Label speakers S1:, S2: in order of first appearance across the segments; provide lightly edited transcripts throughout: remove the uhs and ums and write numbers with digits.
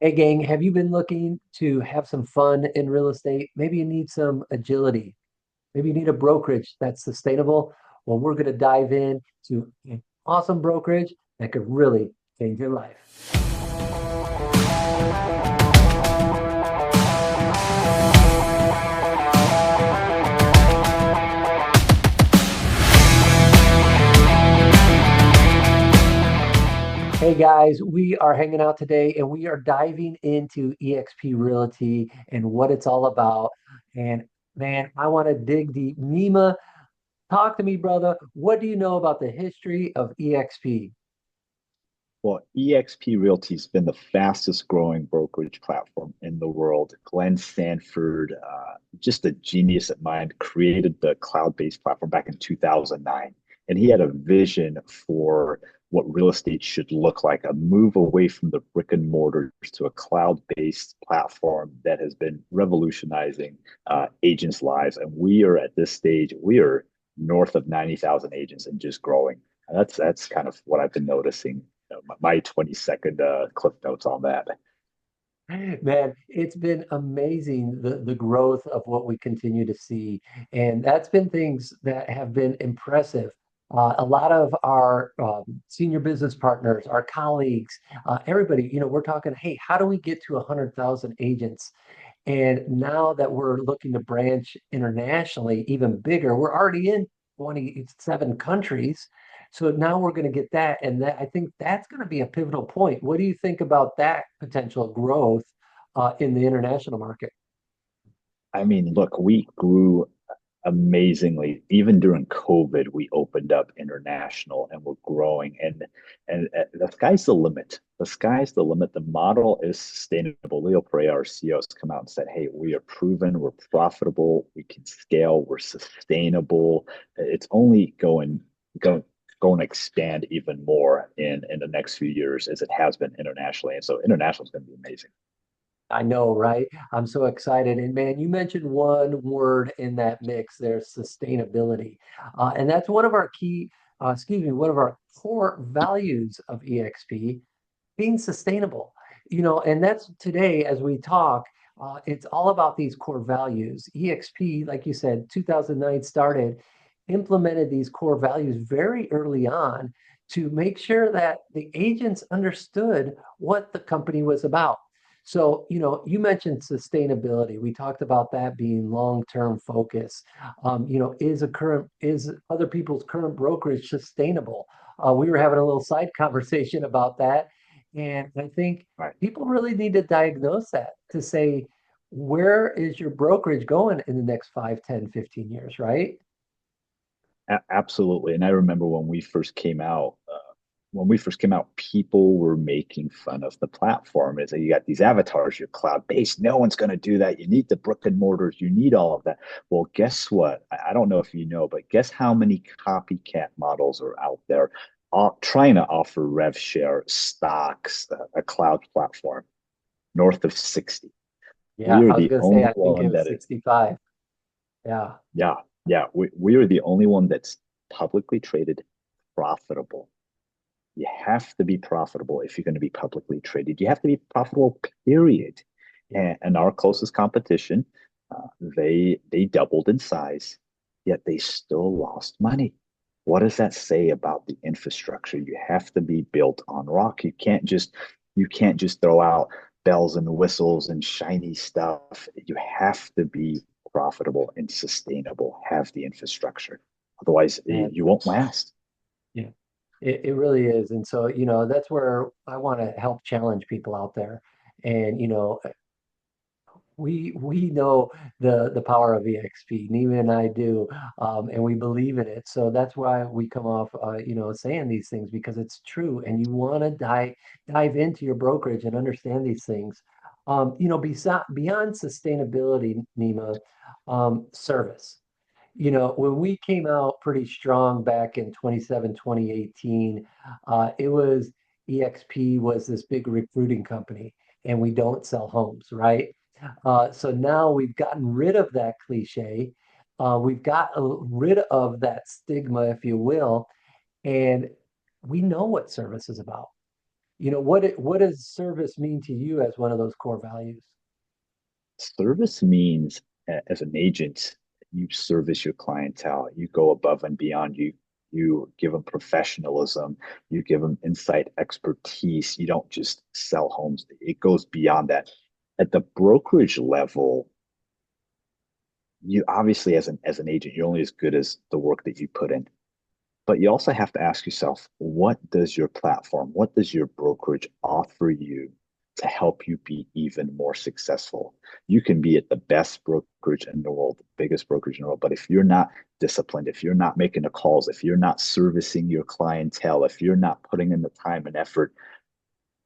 S1: Hey gang, have you been looking to have some fun in real estate? Maybe you need some agility. Maybe you need a brokerage that's sustainable. Well, we're going to dive in to an awesome brokerage that could really change your life. Hey guys, we are hanging out today and we are diving into eXp Realty and what it's all about. And man, I want to dig deep. Nima, talk to me, brother. What do you know about the history of eXp?
S2: Well, eXp Realty has been the fastest growing brokerage platform in the world. Glenn Sanford, just a genius at mind, created the cloud-based platform back in 2009. And he had a vision for what real estate should look like, a move away from the brick and mortars to a cloud-based platform that has been revolutionizing agents' lives. And we are at this stage, we are north of 90,000 agents and just growing. And that's kind of what I've been noticing, my 20-second clip notes on that.
S1: Man, it's been amazing the growth of what we continue to see. And that's been things that have been impressive. A lot of our senior business partners, our colleagues, everybody, we're talking, hey, how do we get to 100,000 agents? And now that we're looking to branch internationally, even bigger, we're already in 27 countries. So now we're going to get that. And that I think that's going to be a pivotal point. What do you think about that potential growth in the international market?
S2: I mean, look, we grew amazingly. Even during COVID, we opened up international and we're growing. And the sky's the limit. The sky's the limit. The model is sustainable. Leo Pereira, our CEO, has come out and said, "Hey, we are proven, we're profitable, we can scale, we're sustainable. It's only going to expand even more in the next few years as it has been internationally. And so international is going to be amazing."
S1: I know, right? I'm so excited. And man, you mentioned one word in that mix there, sustainability. And that's one of our one of our core values of EXP, being sustainable. And that's today as we talk, it's all about these core values. EXP, like you said, 2009 started, implemented these core values very early on to make sure that the agents understood what the company was about. So, you mentioned sustainability. We talked about that being long-term focus. Is other people's current brokerage sustainable? We were having a little side conversation about that. And I think
S2: Right.
S1: people really need to diagnose that to say, where is your brokerage going in the next 5, 10, 15 years, right?
S2: Absolutely. And I remember when we first came out, people were making fun of the platform. Is that you got these avatars, you're cloud based. No one's going to do that. You need the brick and mortars. You need all of that. Well, guess what? I don't know if you know, but guess how many copycat models are out there trying to offer rev share stocks, a cloud platform, north of 60. We
S1: Yeah,
S2: are
S1: I was
S2: the
S1: going to say,
S2: only
S1: I think it
S2: one
S1: was
S2: that is.
S1: 65. Yeah.
S2: Yeah, yeah. We are the only one that's publicly traded, profitable. You have to be profitable if you're going to be publicly traded. You have to be profitable, period.
S1: Yeah.
S2: And our closest competition, they doubled in size, yet they still lost money. What does that say about the infrastructure? You have to be built on rock. You can't just throw out bells and whistles and shiny stuff. You have to be profitable and sustainable, have the infrastructure. Otherwise,
S1: Man.
S2: you won't last.
S1: Yeah. It really is. And so, that's where I want to help challenge people out there. And, we know the power of EXP. Neva and I do, and we believe in it. So that's why we come off, saying these things because it's true. And you want to dive into your brokerage and understand these things. Beyond sustainability, Nima, service. When we came out pretty strong back in 2018, it was EXP was this big recruiting company, and we don't sell homes, right? So now we've gotten rid of that cliche. We've got rid of that stigma, if you will, and we know what service is about. what does service mean to you as one of those core values?
S2: Service means as an agent, you service your clientele. You go above and beyond. You give them professionalism. You give them insight, expertise. You don't just sell homes. It goes beyond that. At the brokerage level, you obviously as an agent, you're only as good as the work that you put in. But you also have to ask yourself, what does your platform, what does your brokerage offer you to help you be even more successful? You can be at the best brokerage in the world, the biggest brokerage in the world, but if you're not disciplined, if you're not making the calls, if you're not servicing your clientele, if you're not putting in the time and effort,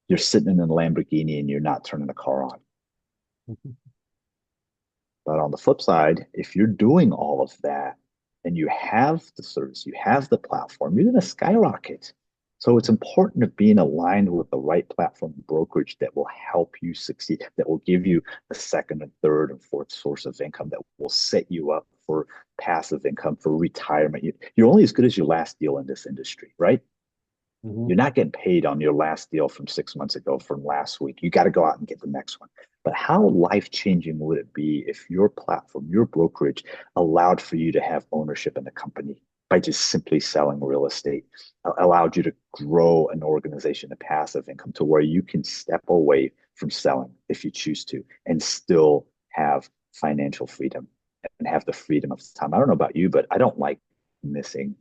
S2: you're sitting in a Lamborghini and you're not turning the car on. But on the flip side, if you're doing all of that and you have the service, you have the platform, you're going to skyrocket. So it's important to being aligned with the right platform brokerage that will help you succeed, that will give you a second and third and fourth source of income, that will set you up for passive income, for retirement. You're only as good as your last deal in this industry, right?
S1: Mhm.
S2: You're not getting paid on your last deal from 6 months ago, from last week. You got to go out and get the next one. But how life changing would it be if your platform, your brokerage allowed for you to have ownership in the company by just simply selling real estate, allowed you to grow an organization, a passive income to where you can step away from selling if you choose to and still have financial freedom and have the freedom of time. I don't know about you, but I don't like missing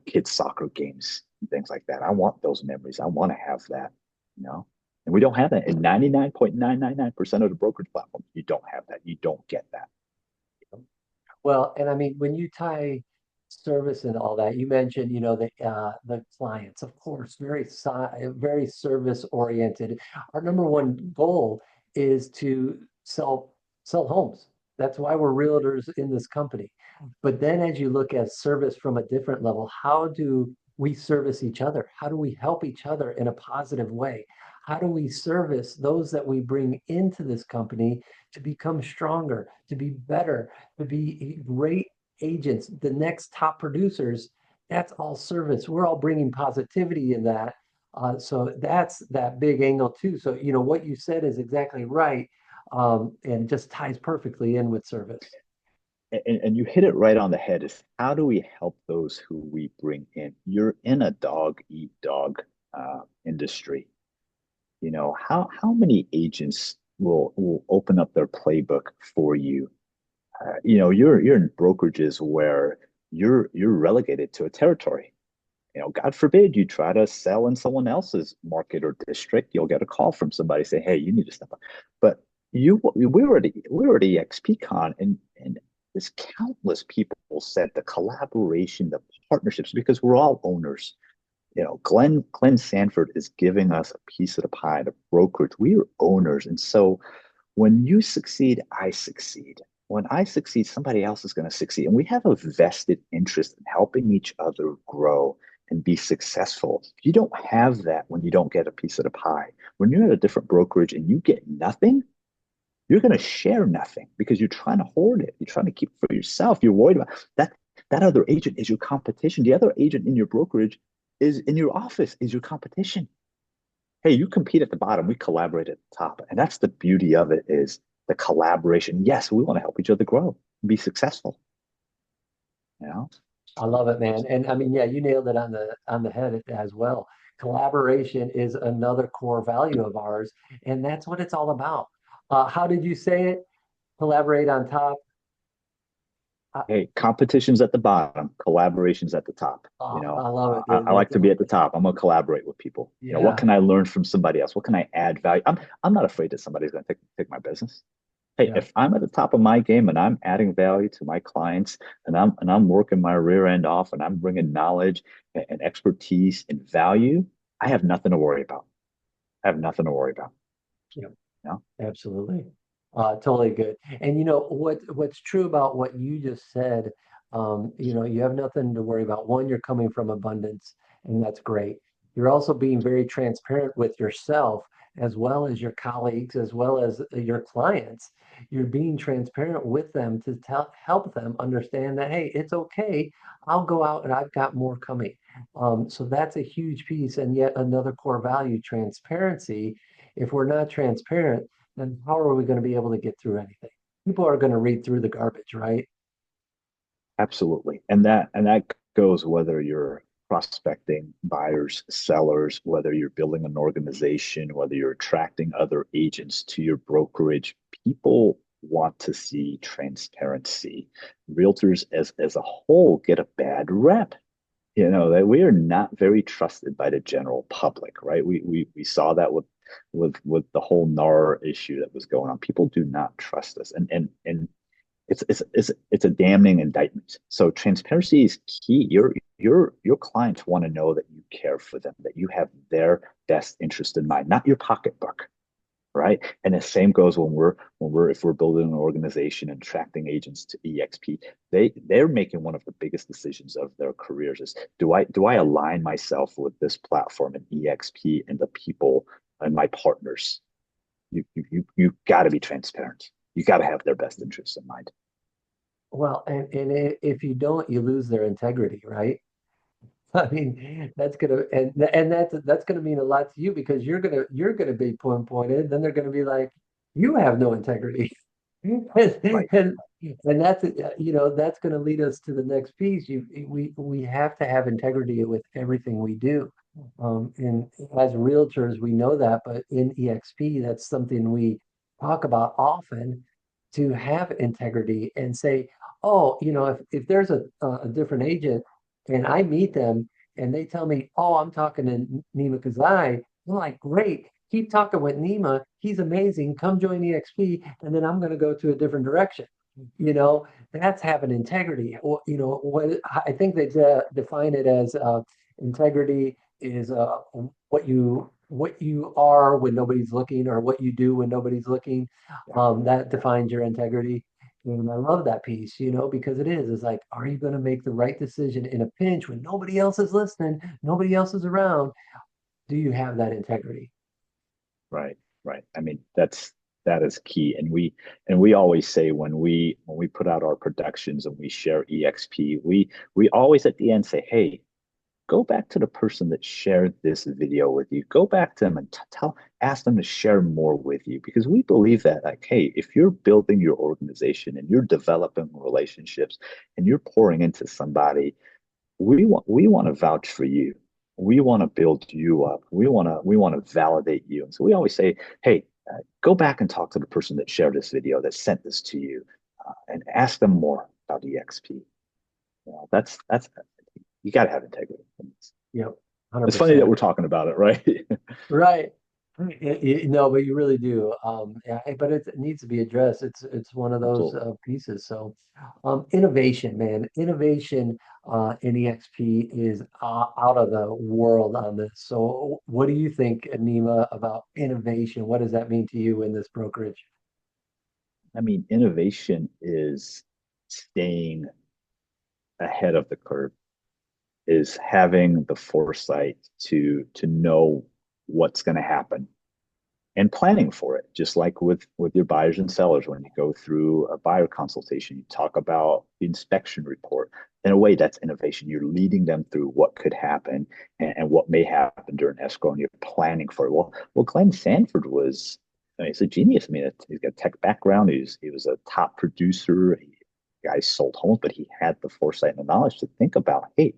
S2: kids' soccer games and things like that. I want those memories. I want to have that, you know. And we don't have that. In 99.999% of the brokerage platforms, you don't have that. You don't get that.
S1: Well, and I mean, when you tie service and all that, you mentioned, the clients, of course, very service oriented. Our number one goal is to sell homes. That's why we're realtors in this company. But then as you look at service from a different level, how do we service each other? How do we help each other in a positive way? How do we service those that we bring into this company to become stronger, to be better, to be great agents, the next top producers? That's all service. We're all bringing positivity in that. So that's that big angle too. So, what you said is exactly right, and just ties perfectly in with service.
S2: And you hit it right on the head is how do we help those who we bring in? You're in a dog eat dog industry. How many agents will open up their playbook for you? You're in brokerages where you're relegated to a territory. God forbid you try to sell in someone else's market or district, you'll get a call from somebody say, "Hey, you need to step up." But we were at EXPCon, and there's countless people said the collaboration, the partnerships, because we're all owners. Glenn Sanford is giving us a piece of the pie, the brokerage. We are owners, and so when you succeed, I succeed. When I succeed, somebody else is going to succeed. And we have a vested interest in helping each other grow and be successful. You don't have that when you don't get a piece of the pie. When you're at a different brokerage and you get nothing, you're going to share nothing because you're trying to hoard it. You're trying to keep it for yourself. You're worried about that. That other agent is your competition. The other agent in your brokerage is in your office is your competition. Hey, you compete at the bottom, we collaborate at the top. And that's the beauty of it is the collaboration. Yes, we want to help each other grow and be successful, you know?
S1: I love it, man. And I mean, yeah, you nailed it on the head as well. Collaboration is another core value of ours, and that's what it's all about. How did you say it? Collaborate on top. Uh,
S2: Hey, competition's at the bottom, collaboration's at the top.
S1: I love it,
S2: I
S1: dude.
S2: like to be at the top. I'm gonna collaborate with people. What
S1: Yeah,
S2: can I learn from somebody else? What can I add value? I'm not afraid that somebody's gonna take my business. Hey,
S1: yeah.
S2: if I'm at the top of my game and I'm adding value to my clients and I'm working my rear end off and I'm bringing knowledge and expertise and value, I have nothing to worry about. I have nothing to worry about.
S1: Yeah.
S2: You know?
S1: Absolutely. Totally good. And what's true about what you just said, you have nothing to worry about. One, you're coming from abundance, and that's great. You're also being very transparent with yourself as well as your colleagues, as well as your clients. You're being transparent with them to help them understand that, hey, it's okay. I'll go out and I've got more coming. So that's a huge piece. And yet another core value, transparency. If we're not transparent, then how are we going to be able to get through anything? People are going to read through the garbage, right?
S2: Absolutely. And that goes whether you're prospecting buyers, sellers, whether you're building an organization, whether you're attracting other agents to your brokerage. People want to see transparency. Realtors as a whole get a bad rep. You know, that we are not very trusted by the general public, right? We saw that with the whole NAR issue that was going on. People do not trust us. And it's a damning indictment. So transparency is key. Your clients want to know that you care for them, that you have their best interest in mind, not your pocketbook, right? And the same goes when we're if we're building an organization and attracting agents to EXP, they're making one of the biggest decisions of their careers is do I align myself with this platform and EXP and the people and my partners? You got to be transparent. You got to have their best interests in mind.
S1: Well, and if you don't, you lose their integrity, right? I mean, that's gonna and that's gonna mean a lot to you because you're gonna be pinpointed. Then they're gonna be like, you have no integrity, and
S2: Right.
S1: and, and that's that's gonna lead us to the next piece. We have to have integrity with everything we do. And as realtors, we know that, but in EXP, that's something we talk about often to have integrity and say, oh, if there's a different agent and I meet them and they tell me, oh, I'm talking to Nima Kazai. I'm like, great. Keep talking with Nima. He's amazing. Come join EXP. And then I'm going to go to a different direction. You know, that's having integrity. Or, what I think they define it as integrity is what you are when nobody's looking or what you do when nobody's looking.
S2: Yeah.
S1: That defines your integrity. And I love that piece, because it is. It's like, are you going to make the right decision in a pinch when nobody else is listening, nobody else is around? Do you have that integrity?
S2: Right, right. I mean, that is key. And we always say when we put out our productions and we share EXP, we always at the end say, hey, go back to the person that shared this video with you. Go back to them and ask them to share more with you because we believe that, like, hey, if you're building your organization and you're developing relationships and you're pouring into somebody, we want to vouch for you. We want to build you up. We want to validate you. And so we always say, hey, go back and talk to the person that shared this video that sent this to you, and ask them more about EXP. That's you got to have integrity.
S1: Yep,
S2: It's funny that
S1: 100%.
S2: we're talking about it, right?
S1: Right. No, but you really do. Yeah, but it needs to be addressed. It's one of those
S2: Absolutely.
S1: pieces. So, innovation, man, innovation in EXP is out of the world on this. So, what do you think, Anima, about innovation? What does that mean to you in this brokerage?
S2: I mean, innovation is staying ahead of the curve, is having the foresight to know what's going to happen and planning for it, just like with your buyers and sellers. When you go through a buyer consultation, you talk about the inspection report. In a way, that's innovation. You're leading them through what could happen and what may happen during escrow, and you're planning for it. Well, Glenn Sanford was, I mean, he's a genius. I mean, he's got a tech background. He was a top producer. Guy sold homes, but he had the foresight and the knowledge to think about, hey,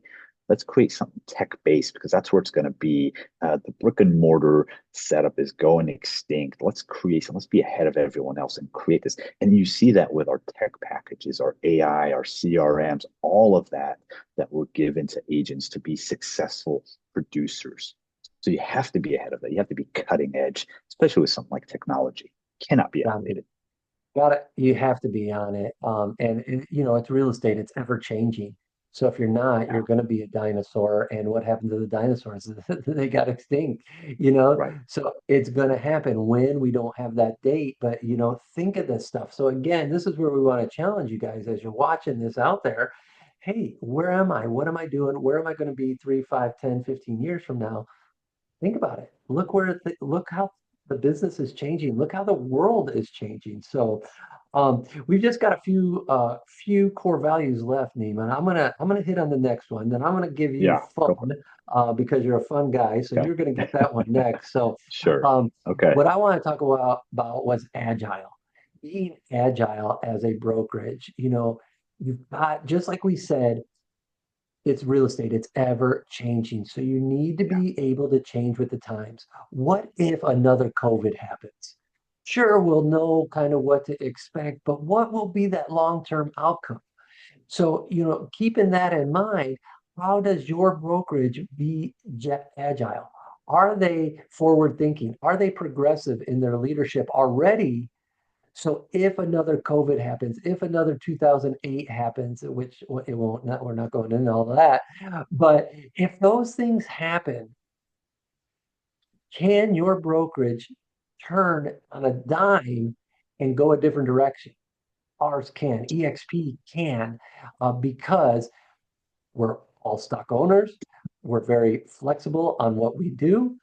S2: let's create something tech based because that's where it's going to be. The brick and mortar setup is going extinct. Let's create some, let's be ahead of everyone else and create this. And you see that with our tech packages, our AI, our CRMs, all of that were given to agents to be successful producers. So you have to be ahead of that. You have to be cutting edge, especially with something like technology. Cannot be outdated.
S1: Got it. You have to be on it. It's real estate, it's ever changing. So if you're not,
S2: Yeah,
S1: you're going to be a dinosaur. And what happened to the dinosaurs? They got extinct, you know?
S2: right.
S1: So it's going to happen when we don't have that date. But, think of this stuff. So again, this is where we want to challenge you guys as you're watching this out there. Hey, where am I? What am I doing? Where am I going to be 3, 5, 10, 15 years from now? Think about it. Look how the business is changing. Look how the world is changing. So we've just got a few core values left, Neiman. I'm gonna hit on the next one. Then I'm gonna give you
S2: Yeah,
S1: fun
S2: go for it.
S1: because you're a fun guy. So
S2: Okay,
S1: you're gonna get that one next. So
S2: sure.
S1: um,
S2: Okay.
S1: what I want to talk about was agile. Being agile as a brokerage. You've got, just like we said, it's real estate, it's ever changing. So you need to
S2: Yeah.
S1: be able to change with the times. What if another COVID happens? Sure, we'll know kind of what to expect, but what will be that long-term outcome? So, keeping that in mind, how does your brokerage be agile? Are they forward thinking? Are they progressive in their leadership already? So if another COVID happens, if another 2008 happens, which it won't, not, we're not going into all of that, but if those things happen, can your brokerage turn on a dime and go a different direction? Ours can, EXP can, because we're all stock owners. We're very flexible on what we do.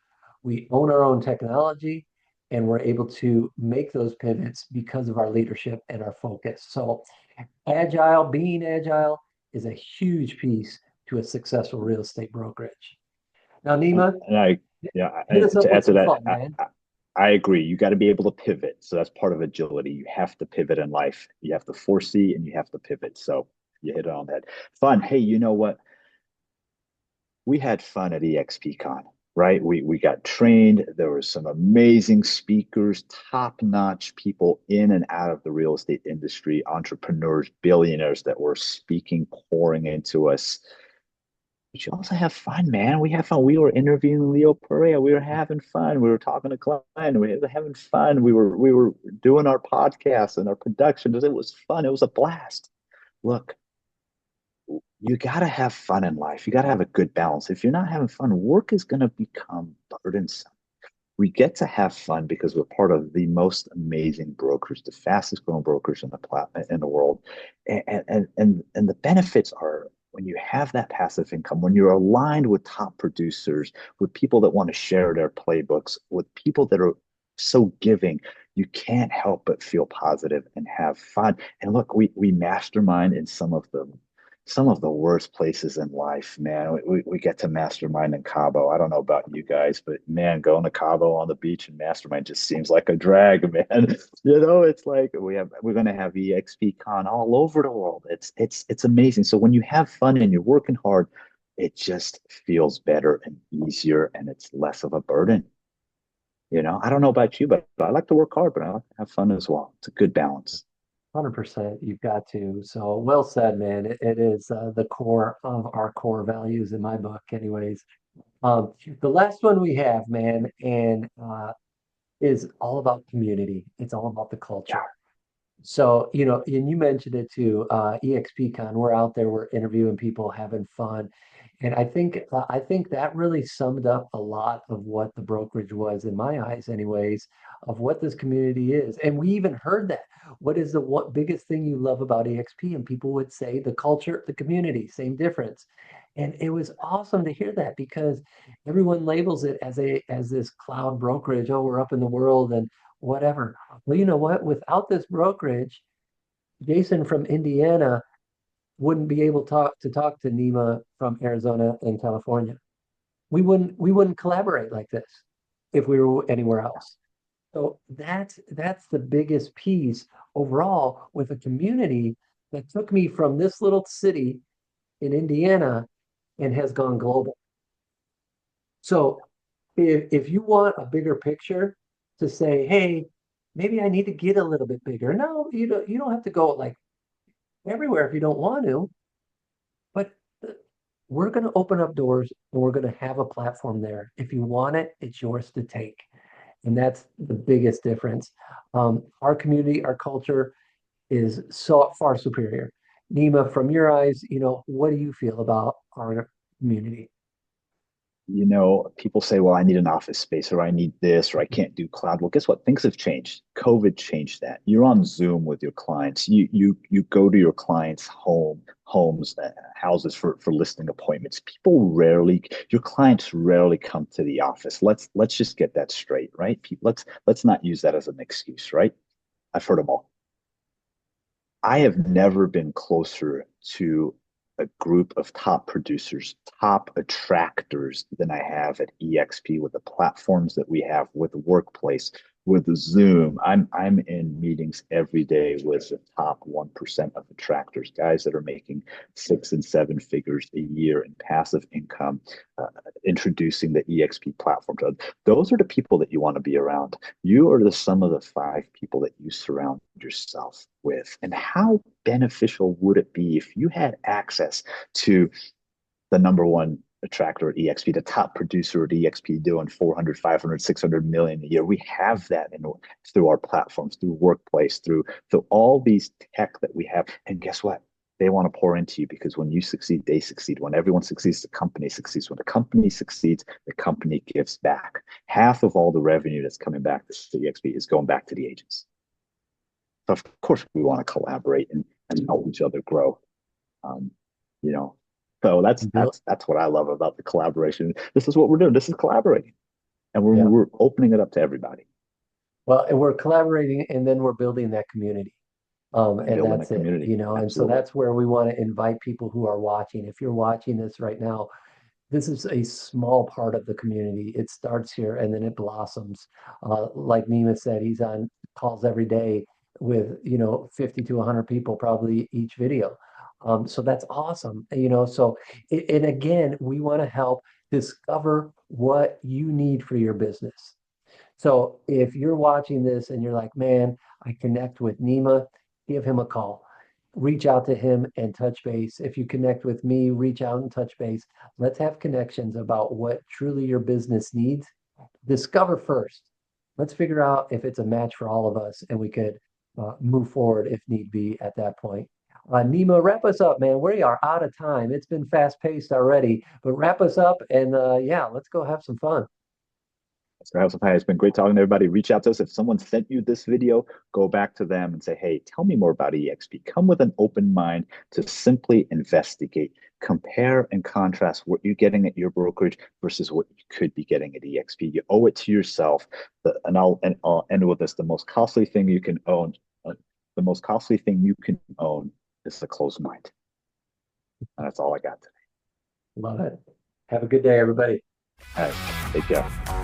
S1: We own our own technology, and we're able to make those pivots because of our leadership and our focus. So, being agile is a huge piece to a successful real estate brokerage. Now, Nima,
S2: And I, yeah,
S1: hit us
S2: to
S1: up
S2: add
S1: with
S2: to
S1: some
S2: that,
S1: fun, man.
S2: I agree. You got to be able to pivot. So that's part of agility. You have to pivot in life. You have to foresee and you have to pivot. So you hit it on that. Fun. Hey, you know what? We had fun at EXPCon, right? We got trained. There were some amazing speakers, top-notch people in and out of the real estate industry, entrepreneurs, billionaires that were speaking, pouring into us. But you also have fun, man. We have fun. We were interviewing Leo Perea. We were having fun. We were talking to clients. We were having fun. We were doing our podcast and our production. It was fun. It was a blast. Look, you got to have fun in life. You got to have a good balance. If you're not having fun, work is going to become burdensome. We get to have fun because we're part of the most amazing brokers, the fastest growing brokers in the world, and the benefits are when you have that passive income, when you're aligned with top producers, with people that want to share their playbooks, with people that are so giving, you can't help but feel positive and have fun. And look, we mastermind in some of the worst places in life, man. We get to mastermind in Cabo. I don't know about you guys, but man, going to Cabo on the beach and mastermind just seems like a drag, man. It's like we're gonna have EXP Con all over the world. It's amazing. So when you have fun and you're working hard, it just feels better and easier and it's less of a burden. I don't know about you, but I like to work hard, but I like to have fun as well. It's a good balance.
S1: 100%, you've got to. So well said, man. It is the core of our core values in my book, anyways. The last one we have, man, and is all about community. It's all about the
S2: Yeah.
S1: culture. So, and you mentioned it too, EXPCon, we're out there, we're interviewing people, having fun. And I think that really summed up a lot of what the brokerage was in my eyes, anyways, of what this community is. And we even heard that. What is the what biggest thing you love about EXP? And people would say the culture, the community, same difference. And it was awesome to hear that because everyone labels it as this cloud brokerage. Oh, we're up in the world and whatever. Well, you know what? Without this brokerage, Jason from Indiana wouldn't be able to talk to Nima from Arizona and California. We wouldn't collaborate like this if we were anywhere else. So that's the biggest piece overall with a community that took me from this little city in Indiana and has gone global. So if you want a bigger picture to say, hey, maybe I need to get a little bit bigger. No, you don't have to go like everywhere if you don't want to, but we're going to open up doors and we're going to have a platform there. If you want it, it's yours to take. And that's the biggest difference. Our community, our culture is so far superior. Nima, from your eyes, what do you feel about our community?
S2: People say, well, I need an office space or I need this or I can't do cloud. Well, guess what? Things have changed. COVID changed that. You're on Zoom with your clients. You go to your client's home homes, houses for listing appointments. People rarely, your clients rarely come to the office. Let's just get that straight, right? People, let's not use that as an excuse, right? I've heard them all. I have never been closer to a group of top producers, top attractors than I have at EXP with the platforms that we have, with the workplace, with the Zoom. I'm in meetings every day with the top 1% of attractors, guys that are making 6 and 7 figures a year in passive income, uh, introducing the EXP platform. Those are the people that you want to be around. You are the sum of the five people that you surround yourself with. And how beneficial would it be if you had access to the number one attractor at EXP, the top producer at EXP doing 400, 500, 600 million a year? We have that through our platforms, through workplace, through all these tech that we have. And guess what? They want to pour into you, because when you succeed, they succeed. When everyone succeeds, the company succeeds. When the company succeeds, the company gives back. Half of all the revenue that's coming back to EXP is going back to the agents. So of course we want to collaborate and help each other grow. Um, you know, so that's
S1: Bill,
S2: that's what I love about the collaboration. This is what we're doing. This is collaborating, and
S1: yeah.
S2: we're opening it up to everybody
S1: Well, and we're collaborating and then we're building that community.
S2: and
S1: And
S2: building a
S1: that's it,
S2: community.
S1: and so
S2: Absolutely.
S1: that's where we want to invite people who are watching. If you're watching this right now, this is a small part of the community. It starts here and then it blossoms. Like Nima said, he's on calls every day with, 50 to 100 people probably each video. So that's awesome. So, and again, we want to help discover what you need for your business. So if you're watching this and you're like, man, I connect with Nima, give him a call. Reach out to him and touch base. If you connect with me, reach out and touch base. Let's have connections about what truly your business needs. Discover first. Let's figure out if it's a match for all of us and we could move forward if need be at that point. Nima, wrap us up, man. We are out of time. It's been fast paced already, but wrap us up and yeah, let's go have some fun.
S2: So House of High, it's been great talking to everybody. Reach out to us. If someone sent you this video, go back to them and say, hey, tell me more about EXP. Come with an open mind to simply investigate, compare and contrast what you're getting at your brokerage versus what you could be getting at EXP. You owe it to yourself. And I'll end with this. The most costly thing you can own, the most costly thing you can own is a closed mind. And that's all I got today.
S1: Love it. Have a good day, everybody.
S2: All right. Take care.